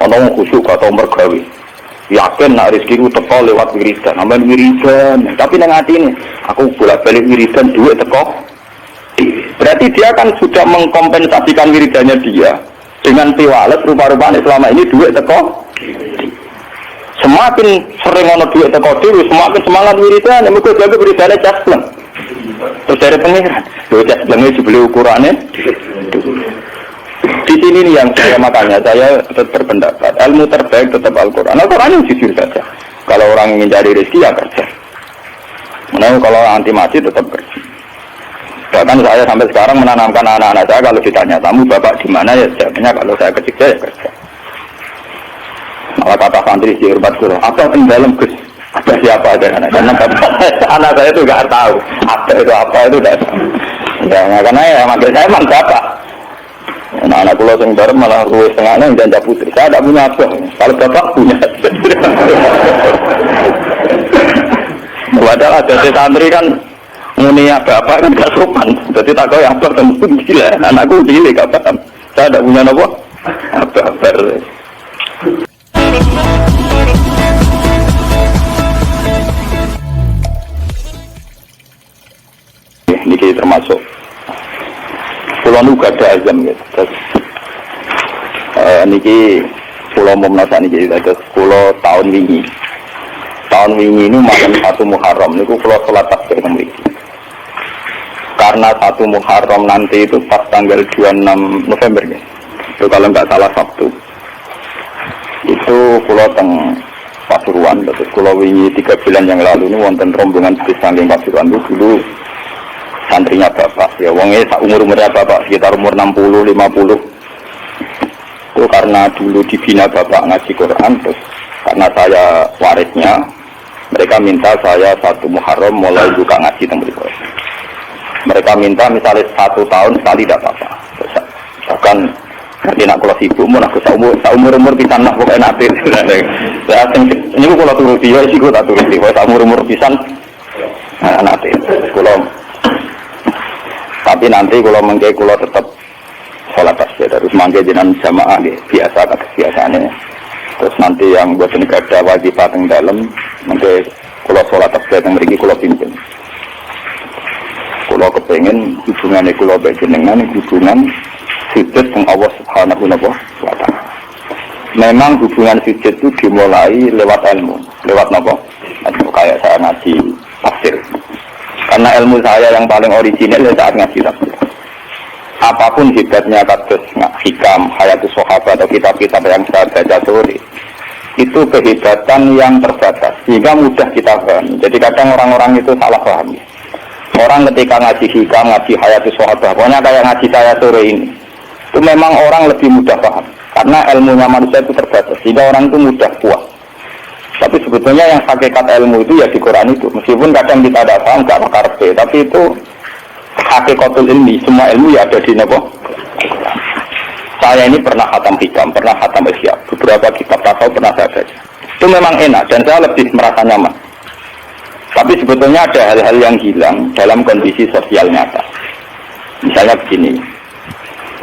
Ana wong khusyuk gak tau mergawe. Yakin nak rezeki ku teko lewat wiridan, amen wiridan. Tapi nang atine, aku bolak-balik wiridan duit teko. Berarti dia kan sudah mengkompensasikan wiridannya dia dengan tiwalet rupa-rupanya selama ini duit teko. Semakin sering ono duit teko dhewe, semakin semangat wiridan, mergo jaga wiridane casbleng. Terus dari pengiran, duit casblengnya dibeli ukurannya. Di sini nih yang saya makanya saya tetap berpendapat ilmu terbaik tetap Al-Quran. Al-Quran yang jujur saja. Kalau orang ingin cari rezeki ya kerja. Nah, kalau anti mati tetap kerja. Bahkan saya sampai sekarang menanamkan anak-anak saya kalau ditanya tamu bapak di mana ya jawabnya kalau saya kerja ya kerja. Malah kata santri di Urbat Guru, apa yang dalam Gus? Apa siapa aja anak? Karena anak saya itu nggak tahu apa itu tidak tahu. Ya karena ya manggil saya emang bapak. Nah, anak pulau yang baru malah ruwes tengahnya yang janda putri. Saya tidak punya apa. Kalau bapak punya. Padahal ada santri kan munia bapak kan gak sopan. Jadi tak kau yang apa tentu gila. Anakku gila gak paham. Saya tidak punya apa. Apa. Ini termasuk. Pulau nu gak ada azam gitu. Terus niki pulau mau menasa niki terus pulau tahun ini ini malam 1 Muharram niku pulau sholat takbir memiliki. Karena 1 Muharram nanti itu pas tanggal 26 November ya. Itu kalau nggak salah Sabtu. Itu pulau teng Pasuruan, terus pulau wingi 3 bulan yang lalu ini wonten rombongan di samping Pasuruan dulu santrinya bapak, ya wongnya umur-umurnya bapak sekitar umur 60-50. Itu karena dulu dibina bapak ngaji Quran, terus karena saya warisnya, mereka minta saya 1 Muharram mulai buka ngaji tentang Quran. Mereka minta misalnya 1 tahun sekali tidak apa-apa. Bahkan nanti nak kalau sibuk, aku umur pisan lah pokoknya nanti. Ini kalau turuti, ya sih gue tak turuti. Kalau umur pisan, nanti. Tapi nanti kalau mengke kalau tetap sholat tasbih terus mangke jenengan jamaah nggih biasa kebiasaane. Terus nanti yang buat negara wajib teng dalem mengke kalau sholat tasbih teng mriki kula pimpin. Kula kepengin hubungane kula mbek jenengan hubungan sujud teng Allah Subhanahu wa taala. Memang hubungan sujud itu dimulai lewat ilmu, lewat napa? Kayak saya ngaji tafsir. Karena ilmu saya yang paling original saat ngaji tafsir. Apapun hebatnya kados hikam, hayatus sahabat atau kitab-kitab yang saya baca sore, itu kehebatan yang terbatas, sehingga mudah kita pahami. Jadi kadang orang-orang itu salah paham. Orang ketika ngaji hikam, ngaji hayatus sahabat, pokoknya kayak ngaji saya sore ini, itu memang orang lebih mudah paham. Karena ilmunya manusia itu terbatas, sehingga orang itu mudah puas. Tapi sebetulnya yang hakikat ilmu itu ya di Quran itu. Meskipun kadang kita tidak paham, tidak mengerti, tapi itu hakikatul ilmi. Semua ilmu ya ada di Nabi. Saya ini pernah khatam hikam, pernah khatam ihya. Beberapa kitab tasawuf pernah saya baca. Itu memang enak dan saya lebih merasa nyaman. Tapi sebetulnya ada hal-hal yang hilang dalam kondisi sosial nyata. Misalnya begini,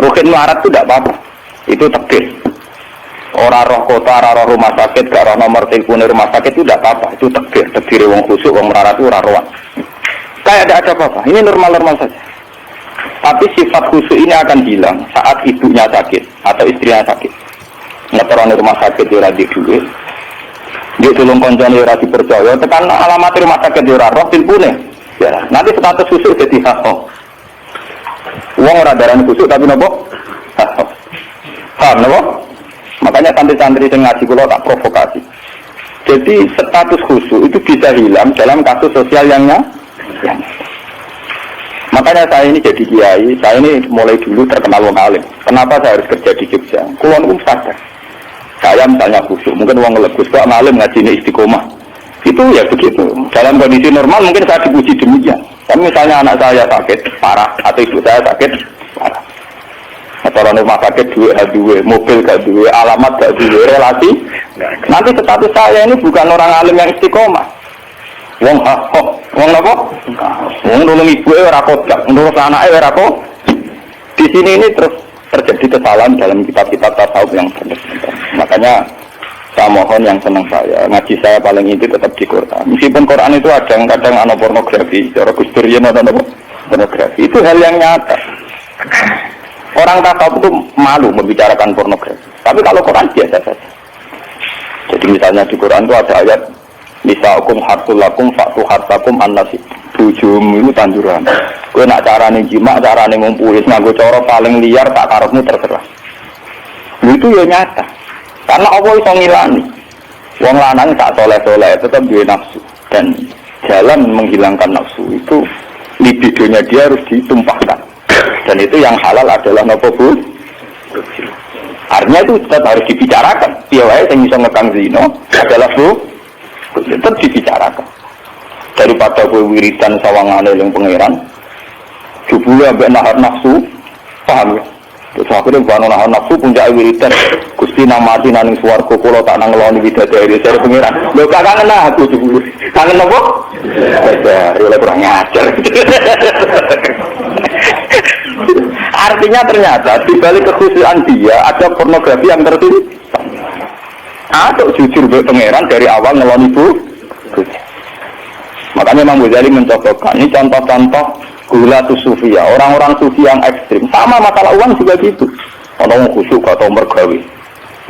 Rukin Marat itu tidak apa-apa. Itu tegir. Orang roh kota, orang roh rumah sakit, gak roh nomor telepon rumah sakit itu tidak apa-apa. Itu tegir wong khusyuk, wong melarat itu orang rohan. Kayak tidak ada apa-apa. Ini normal-normal saja. Tapi sifat khusyuk ini akan hilang saat ibunya sakit atau istrinya sakit. Ngeteroni rumah sakit ora di duit. Dia tulung koncone ora dipercaya, tekan alamat rumah sakit ora roh telepone. Ya, nanti status khusyuk jadi haram. Wong ora darani khusyuk tapi nopo? Paham nopo? Makanya santri-santri yang ngaji kula tak provokasi. Jadi status khusyuk itu bisa hilang dalam kasus sosial yang makanya saya ini jadi kiai, saya ini mulai dulu terkenal wong alim. Kenapa saya harus kerja di Jogja? Kula niku sadar. Saya misalnya khusyuk, mungkin wong legus kok ngalim ngajine istiqomah. Itu ya begitu. Dalam kondisi normal mungkin saya dipuji demikian. Tapi misalnya anak saya sakit parah atau ibu saya sakit parah. Atau rumah sakit duit, mobil gak duit, alamat gak duit, relasi. Nanti status saya ini bukan orang alim yang istiqomah. Wong wong apa? Wong nulung ibu ora kodak, nulung anake ora kok. Di sini ini terus terjadi kesalahan dalam kitab-kitab tasawuf yang benar. Makanya saya mohon yang senang saya, ngaji saya paling inti tetap di Quran. Meskipun Quran itu ada kadang ada pornografi, cara Gusturian ada pornografi, itu hal yang nyata. Orang tasawuf itu malu membicarakan pornografi. Tapi kalau Quran biasa saja. Jadi misalnya di Quran itu ada ayat nisaukum harsul lakum fa'tu harsakum an-nasib. Bujum itu tanduran. Kowe nak carane jima, carane ngumpuli nganggo cara paling liar tak karepmu terserah. Itu ya nyata. Karena Allah iso ngilani. Wong lanang tak soleh-soleh tetap duwe nafsu dan jalan menghilangkan nafsu itu libidonya dia harus ditumpahkan. Dan itu yang halal adalah nopo bu. Artinya itu tetap harus dibicarakan. Piye wae sing iso ngekang zina adalah bu. Tetap dibicarakan. Daripada kowe wiridan sawangane ning pangeran. Jebule ambek nahar nafsu, paham ya? Terus akhirnya bukan nahan nafsu puncak wiridan Gusti nang mati nang swarga kula tak nang ngeloni bidadari dari pangeran. Lho kangen aku jebule. Kangen apa? Dari kurang ngajar. Artinya ternyata di balik kekhususan dia ada pornografi yang tertulis. Atau jujur be pangeran dari awal ngeloni bu. Makanya Imam Ghazali mencontohkan ini contoh-contoh gula tu sufia, orang-orang sufi yang ekstrim. Sama masalah uang juga gitu. Orang khusyuk atau mergawi,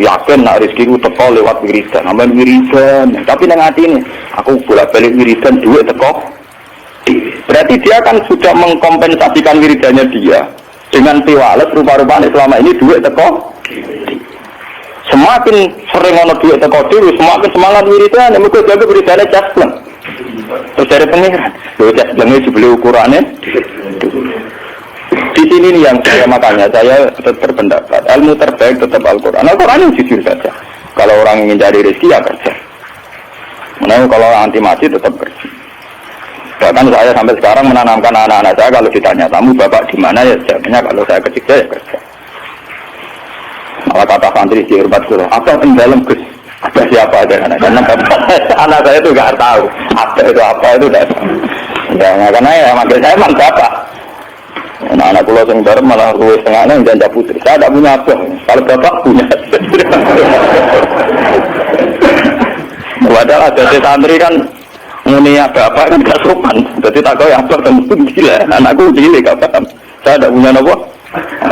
yakin nak rezekiku teko lewat wiridan, aman wiridan. Tapi nang hati ini, aku bolak-balik wiridan duit teko. Berarti dia kan sudah mengkompensasikan wiridannya dia dengan tiwalet rupa-rupanya selama ini duit teko. Semakin sering ono duit teko dhewe, semakin semangat wiridan, mergo jaga wiridannya jaslan. Terus dari pengiran, loh jaslangnya dibeli ukurannya. Di sini nih yang saya makanya saya tetap berpendapat ilmu terbaik tetap Al-Quran. Al-Quran yang jujur saja. Kalau orang ingin cari rezeki ya kerja. Menurut kalau anti mati tetap kerja. Bahkan saya sampai sekarang menanamkan anak-anak saya kalau ditanya kamu bapak di mana ya jawabnya kalau saya kerja ya kerja. Malah kata santri dihormat guru, apa yang dalam Gus? Ada siapa ada anak? Karena anak saya itu nggak tahu apa itu tidak tahu. Ya karena ya manggil saya emang bapak. Anak pulau yang baru malah ruwes tengahnya janda putri. Saya tidak punya apa. Kalau bapak punya. Padahal ada santri kan mulia bapak kan gak sopan. Jadi tak kau yang apa tentu gila. Anakku gila gak paham. Saya tidak punya apa.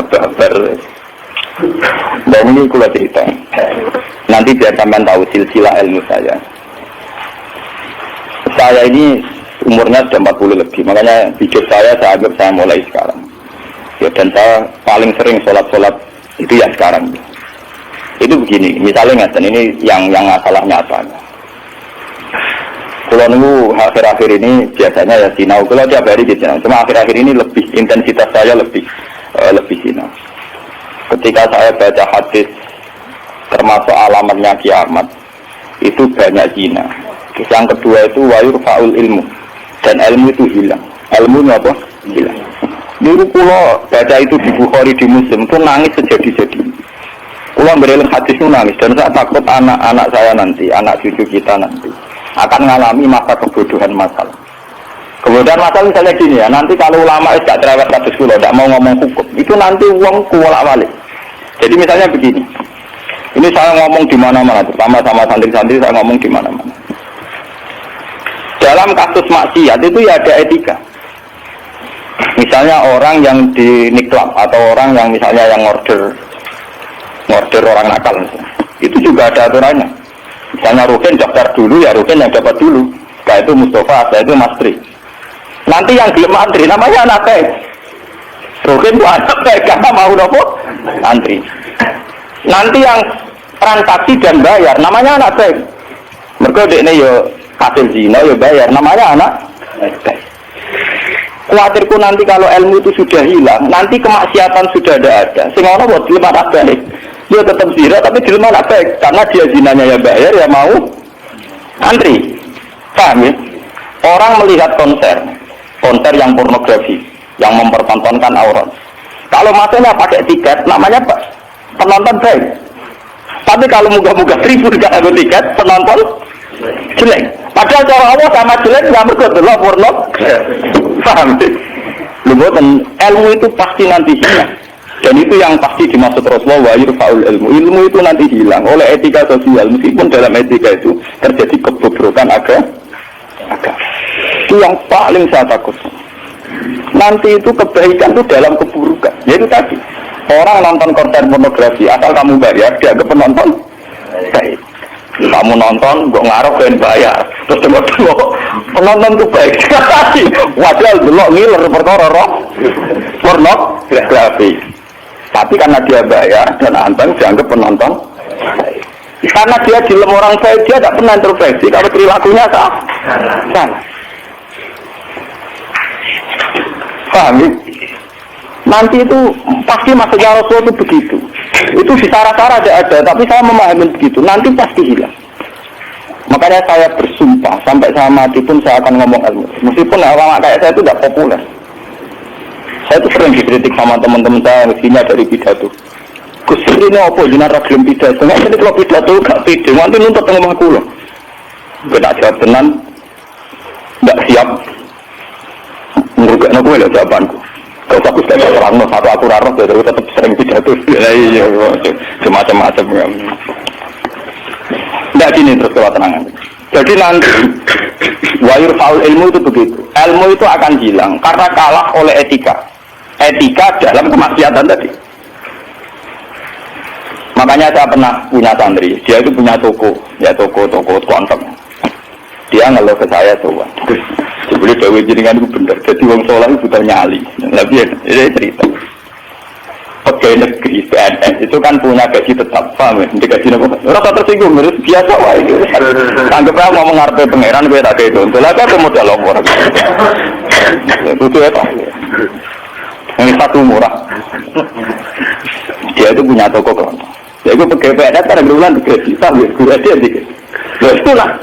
Apa. Dan ini kula cerita. Nanti biar sampean tahu silsilah ilmu saya. Saya ini umurnya sudah 40 lebih, makanya hidup saya anggap saya mulai sekarang. Ya, dan saya paling sering sholat itu ya sekarang. Itu begini, misalnya ngeten ini yang masalah nyata. Kalau nunggu akhir-akhir ini biasanya ya sinau. Kalau tiap hari di sinau, cuma akhir-akhir ini lebih intensitas saya lebih sinau. Ketika saya baca hadis termasuk alamatnya kiamat itu banyak zina. Yang kedua itu wayur faul ilmu dan ilmu itu hilang. Ilmunya apa? Hilang. Dulu pulau baca itu di Bukhari di Muslim itu nangis sejadi-jadi. Pulau berelang hadis itu nangis dan saya takut anak-anak saya nanti, anak cucu kita nanti akan mengalami masa kebodohan masalah. Kemudian masalah misalnya gini ya, nanti kalau ulama tidak terewet kasus kulo, tidak mau ngomong hukum, itu nanti uang kuwalak-walik. Jadi misalnya begini, ini saya ngomong di mana-mana, terutama sama santri-santri saya ngomong di mana-mana. Dalam kasus maksiat itu ya ada etika. Misalnya orang yang di niklab atau orang yang misalnya yang order orang nakal, itu juga ada aturannya. Misalnya Rukin daftar dulu, ya Rukin yang dapat dulu. Setelah itu Mustafa, setelah itu Mas Tri. Nanti yang belum antri namanya anak baik. Rukin itu anak baik karena mau nopo antri. Nanti yang transaksi dan bayar namanya anak baik. Mereka dekne yo hasil zina yo bayar namanya anak baik. Khawatirku nanti kalau ilmu itu sudah hilang, nanti kemaksiatan sudah ada. Sing ono buat dilema anak baik. Dia tetap zina tapi dilema anak baik karena dia zinanya ya bayar ya mau antri. Paham ya? Orang melihat konser yang pornografi, yang mempertontonkan aurat. Kalau masuknya pakai tiket, namanya apa? Penonton baik. Tapi kalau muka-muka 1000 tidak ada tiket, penonton jelek. Padahal cara Allah sama jelek nggak berkebelah porno. Paham? Ilmu itu pasti nanti hilang. Dan itu yang pasti dimaksud Rasulullah, wa yurfa'ul ilmu. Ilmu itu nanti hilang oleh etika sosial, meskipun dalam etika itu terjadi kebobrokan agama. Itu yang paling saya takut. Nanti itu kebaikan itu dalam keburukan. Yaitu tadi, orang nonton konten pornografi, asal kamu bayar, dia ke penonton baik. Kamu nonton, kok ngaruh dan bayar. Terus tengok-tengok, penonton itu baik sekali. Wajar dulu ngiler perkara roh pornografi. Tapi karena dia bayar dan anteng dianggap penonton. Karena dia dilem orang baik, dia tidak pernah introspeksi kalau perilakunya salah. Paham ya? Nanti itu pasti maksudnya Rasul itu begitu. Itu di sarah-sarah ada, tapi saya memahami begitu. Nanti pasti hilang. Makanya saya bersumpah sampai saya mati pun saya akan ngomong ilmu. Meskipun orang kayak saya itu tidak populer. Saya itu sering dikritik sama teman-teman saya mestinya dari pidato. Gus ini apa jenah ragilum pidato? Nggak jadi kalau pidato gak pede. Nanti nuntut ngomong aku loh. Gak jawab tenan, nggak siap. Ngerugak aku loh jawabanku. Kalau aku sudah terang satu aku raro, jadi tetap sering pidato. Iya, semacam-macam. Nggak gini terus kalau tenangan. Jadi nanti wayur faul ilmu itu begitu. Ilmu itu akan hilang karena kalah oleh etika. Etika dalam kemaksiatan tadi. Makanya saya pernah punya santri, dia itu punya toko kontak. Dia ngeluh ke saya coba. Sebelum Dewi Jiringan itu benar, jadi wong soleh itu butuh nyali. Lebih ini cerita. Pegawai negeri PNS itu kan punya gaji tetap, paham ya? Di gaji apa? Rasa tersinggung, harus biasa wah itu. Anggapnya mau mengarpe pangeran, gue tak kayak itu. Itulah kan modal lapor. Itu apa? Yang satu murah. Dia itu punya toko kelontong. Dia itu pegawai PNS kan bulan gaji, paham ya? Gue dia dikit. Loh itulah.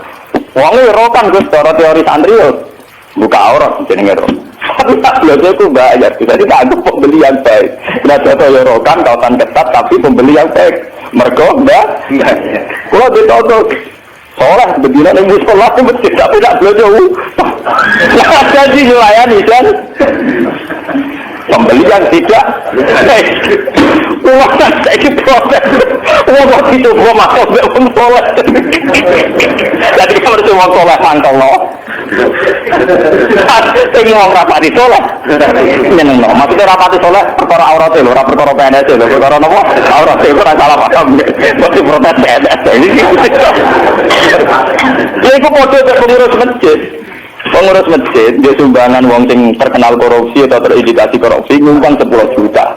Uangnya rokan gue secara teori santri yo. Buka aurat jenenge rokan. Tapi tak belajar itu bayar. Jadi tak ada pembeli yang baik. Belajar itu rokan kawasan ketat tapi pembeli yang baik. Mereka enggak. Kalau ditutup soleh berdina di sekolah itu masjid tapi tak belajar. Nah jadi melayani kan. Pembeli yang tidak uang saya ini proses uang itu gua masuk uang soleh jadi kalau itu uang soleh mantap loh ini uang rapati soleh nyeneng loh maksudnya rapati soleh perkara aurat loh perkara PNS loh perkara apa aurat itu kan salah paham masih protes PNS ini ya itu kode pengurus masjid. Pengurus masjid, dia sumbangan wong sing terkenal korupsi atau terindikasi korupsi, nyumbang 10 juta.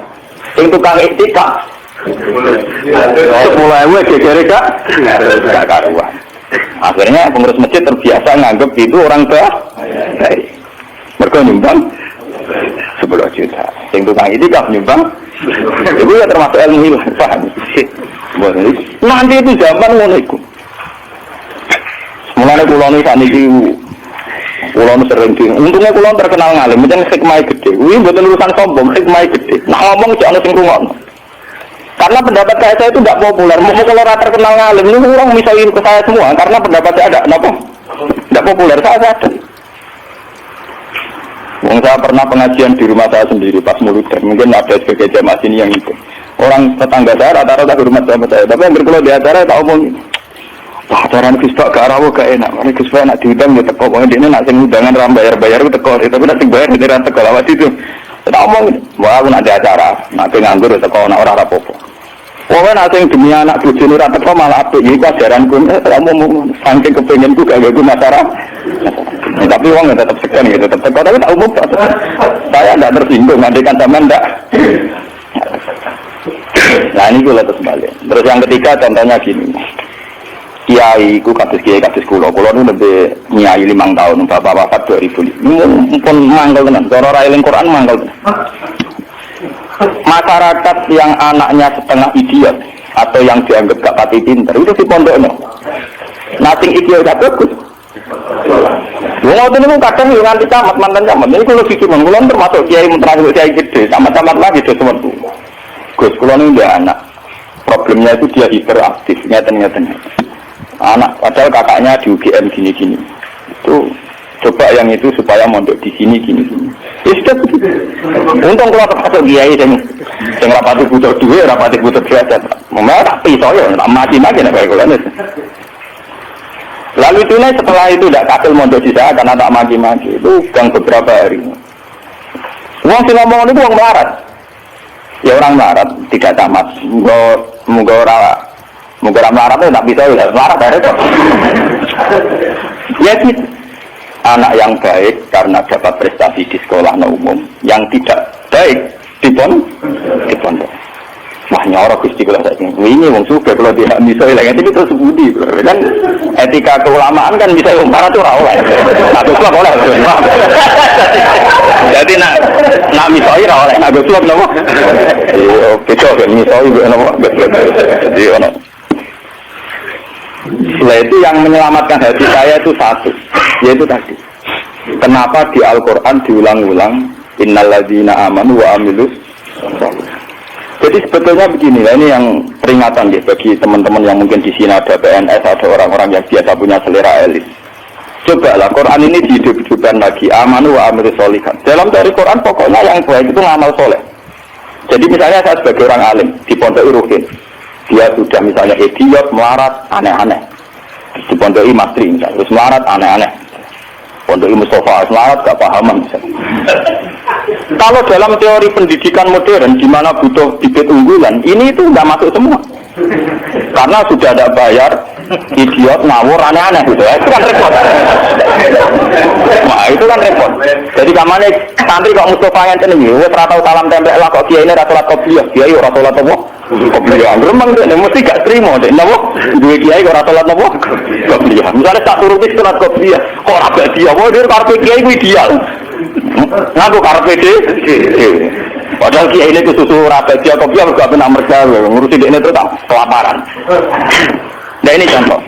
Yang tukang etika, 10.000 gegere gak karuan. Akhirnya pengurus masjid terbiasa nganggep itu orang baik. Mereka nyumbang 10 juta. Yang tukang etika nyumbang, itu ya termasuk ilmu hilang, paham? Nanti itu zaman ngono iku. Mulane kula niki saniki kulon sering untungnya kulon terkenal ngalim, macam hikmah gede. Ini bukan urusan sombong, hikmah gede. Nah ngomong jangan sing rungokno. Karena pendapat saya itu tidak populer. Mau kalau rata terkenal ngalim, ini orang misalnya ke saya semua. Karena pendapat saya ada, kenapa? Tidak populer, saya sadar. Saya pernah pengajian di rumah saya sendiri pas Muludan. Mungkin ada sebagai jamaah sini yang itu. Orang tetangga saya rata-rata di rumah saya. Tapi yang berkulau di acara tak omong. Wah, acara Gus Pak gak rawuh gak enak. Ini Gus Pak nak diundang ya teko. Pokoknya dia nak sing undangan ram bayar itu teko. Tapi nak sing bayar dia teko lawat itu. Tak omong. Wah, aku nak di acara. Nak nganggur ya teko nak ora rapopo. Pokoknya nak sing demi anak bojone ora teko malah apik. Iki ajaranku. Ngomong saking kepengenku gak gawe masyarakat. Tapi uang tetap sekian gitu, tetap teko. Tapi tak umum. Saya tidak tersinggung. Nantikan sampean enggak. Nah ini gue terus balik. Terus yang ketiga contohnya gini. Kiai ku kados kula nu lebih nyai 5 tahun, bapak 2000. Pun mangkel tenan, cara ra eling Quran mangkel tenan. Masyarakat yang anaknya setengah idiot atau yang dianggap gak pati pinter itu di pondokno. Nating idiot gak bagus. Wong ngoten niku kadang yo nganti camat mantan camat. Niku kula pikir kula termasuk kiai termasuk kiai gede, camat-camat lagi do semetu. Gus kula niku ndek anak. Problemnya itu dia hiperaktif, ngeten-ngeten. Anak padahal kakaknya di UGM gini-gini. Itu coba yang itu supaya mondok di sini gini-gini. Istirahat. Untung kalau termasuk kiai yang rapati butuh duit, rapati butuh derajat. Memang tak pisau ya, tak mati-mati nak kayak gini. Lalu itu setelah itu tidak kasil mondok di saya karena tak maki-maki itu gang beberapa hari. Uang si ngomong itu uang melarat. Ya orang melarat tidak tamat. Moga orang melarat itu tak bisa ya melarat ada kok. Ya gitu. Anak yang baik karena dapat prestasi di sekolah umum, yang tidak baik di pondok. Wah nyorok Gusti kula saiki. Wingi wong sugih kula tidak bisa ilang iki terus budi. Kan etika keulamaan kan bisa umpara tuh ora oleh. Satu kok oleh. Jadi nak misoi ora oleh, nak goblok napa? Iya, beda kan misoi napa? Jadi ono. Setelah itu yang menyelamatkan hati saya itu satu, yaitu tadi. Kenapa di Al-Quran diulang-ulang innalladzina amanu wa amilus sholihat. Jadi sebetulnya begini, ini yang peringatan ya bagi teman-teman yang mungkin di sini ada PNS, ada orang-orang yang biasa punya selera elit. Cobalah Quran ini dihidup-hidupkan lagi, amanu wa amilus sholihat. Dalam teori Quran pokoknya yang baik itu ngamal soleh. Jadi misalnya saya sebagai orang alim di Pondok Ruhin, dia sudah misalnya idiot, melarat, aneh-aneh. Di Pondok Mastri misalnya, terus melarat, aneh-aneh. Pondok Mustafa, melarat, gak pahaman misalnya. Kalau dalam teori pendidikan modern, di mana butuh bibit unggulan, ini itu nggak masuk semua. Karena sudah ada bayar, idiot, ngawur, aneh-aneh gitu ya. Itu kan repot. Nah, itu kan repot. Jadi kamane santri kok Mustafa yang cenengi, wis ora tau salam tempel lah kok kiai ini ra salat qobliyah, kiai ora salat apa? Qobliyah. Gremeng dene mesti gak trimo dek napa? Duwe kiai kok ora salat apa? Qobliyah. Misale tak turuti salat qobliyah, kok ora badi apa dhewe karepe kiai ku ideal. Ngaku karepe dhewe. Padahal kiai ini kesusu ora badi qobliyah gak pernah mergawe, ngurusi dekne terus kelaparan. Nah ini contoh.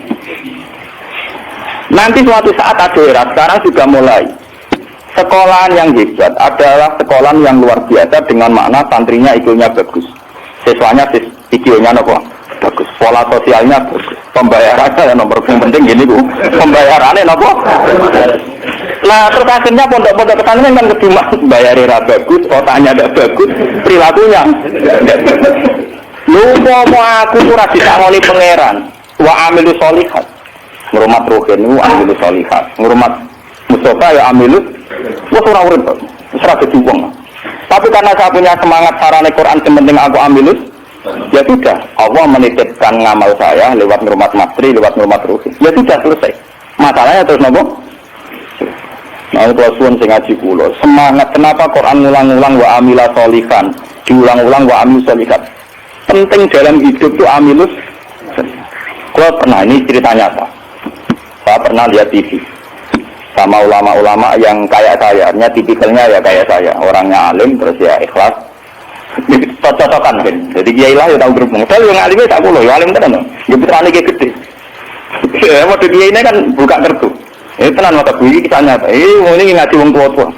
Nanti suatu saat ada era, sekarang sudah mulai. Sekolahan yang hebat adalah sekolahan yang luar biasa dengan makna santrinya IQ-nya bagus. Siswanya IQ-nya bagus. Pola sosialnya bagus. Pembayarannya yang nomor penting gini Bu. Pembayarannya apa? Nah terus akhirnya pondok-pondok pesantren kan kedua bayarnya bagus, kotanya tidak bagus, perilakunya tidak bagus. Lupa mau aku kurang disangoni pangeran. Wa amilu sholihat. Ngurumat Ruhin itu amilu sholihat. Ngurumat Mustafa ya amilu. Wah kurang urut. Serah berjuang. Tapi karena saya punya semangat sarane Quran yang penting aku ambilus, ya sudah. Allah menitipkan ngamal saya lewat ngurumat Mastri, lewat ngurumat Ruhin. Ya sudah selesai. Masalahnya terus nopo. Nah kalau suun sing ngaji kula, semangat kenapa Quran ngulang-ulang wa amila sholihan, diulang-ulang wa amil sholihat. Penting dalam hidup itu amilus. Kalau pernah ini cerita nyata. Saya pernah lihat TV sama ulama-ulama yang kayak saya, tipikalnya ya kayak saya, orangnya alim terus ya ikhlas. Cocok-cocokan kan. Jadi kiai lah ya tahu grup. Saya yang alimnya tak boleh, ya alim tenan. Ya putrane ki gede. Waktu kiai ini kan buka kartu. Tenan mata bui kita nyata. Ini ngaji wong tua-tua.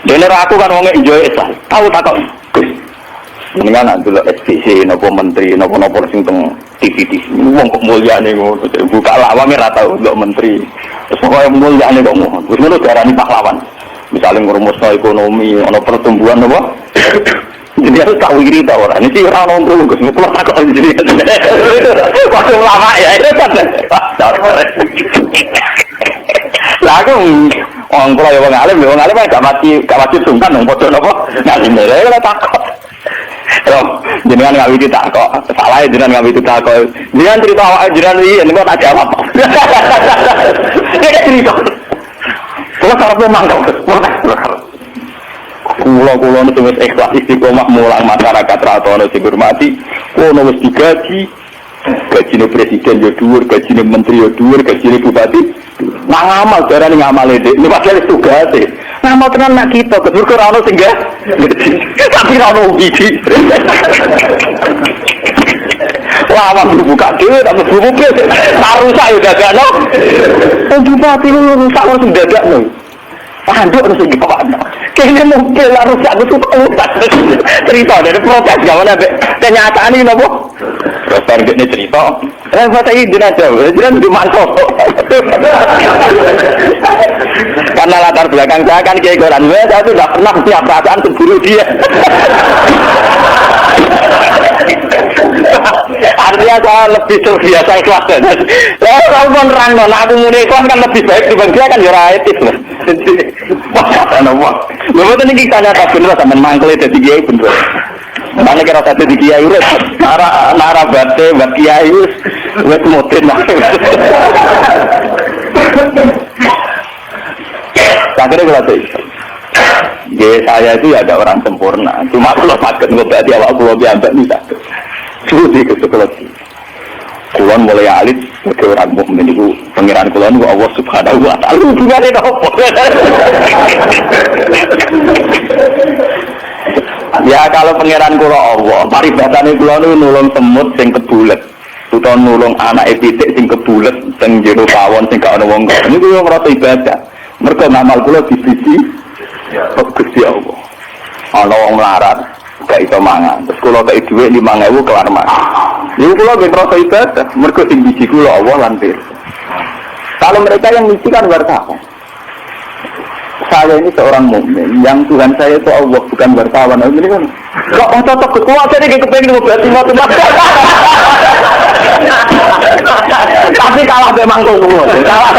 Dene aku kan wong enjoy Islam. Tahu tak kok. Ini kan dulu SPC, nopo menteri, nopo sing teng TV. Wong kok mulyane ngono. Buka lawang ora tau ndelok menteri. Terus kok mulyane kok ngono. Wis ngono darani pahlawan. Misalnya ngurumusno ekonomi, ana pertumbuhan napa? Jadi harus tahu iri ta ora. Niki ora ono perlu Gus, kula takok jadi. Waktu lama ya itu kan. Lah aku wong kula ya wong alim gak mati sungkan nang padha napa? Ngalim ya takok. Jenengan nggak bisa tak kok salah jenengan nggak bisa tak kok jenengan cerita awak jenengan ini ini kok tak jawab ini cerita kalau karena memang kulo itu wis ikhlas istiqomah mulang masyarakat ratono dihormati kulo wis digaji gajine presiden ya dhuwur gajine menteri ya dhuwur gajine bupati nang ngamal darane ngamal iki ini padahal tugase ngamal tenan nak kita kedur ora ono sing tapi ora ono iki lama buka dhewe tak mlebu rusak ya dadakno bupati rusak wis dadakno panduk terus iki Pak kene mobil rusak itu cerita dari protes gak ana kenyataan iki napa terus targetnya cerita masa ini jenazah jenazah di mantap Karena latar belakang saya kan kayak Quran, saya itu tidak pernah punya perasaan seburu dia. Artinya saya lebih terbiasa ikhlas. Saya tahu nerang non, aku muni ikhlas kan lebih baik dibanding dia kan jurah etis loh. Lalu tadi kita tanya bener sama mangkel itu di kiai bener. Mana kira satu di kiai urut, nara bate buat kiai wes motin lah. Akhirnya kalau itu, saya itu ya ada orang sempurna. Cuma kalau sakit berarti awak pulau biasa nih tak. Sudah gitu kalau kulon mulai alit ke orang mukmin itu pengiran kulon itu Allah Subhanahu Wa Taala gimana itu? Ya kalau pengiran kulon Allah, paribatane kulon itu nulung semut sing kebulet, atau nulung anak pitik sing kebulet, sing jero pawon sing gak ono wong. Niku yo ngrasa ibadah. Mergo ngamal kula disisi Gusti Allah. Ana wong melarat gak iso mangan. Terus kula kei dhuwit 5.000 kelar mangan. Niku kula nggih ngrasa ibadah, mergo sing biji kula Allah lan pirsa. Kalau mereka yang misi kan wartawan. Saya ini seorang mukmin, yang Tuhan saya itu Allah, bukan wartawan. Ini kan kok cocok kekuasaan ini kepengen berarti mati. Tapi kalah memang tuh, kalah.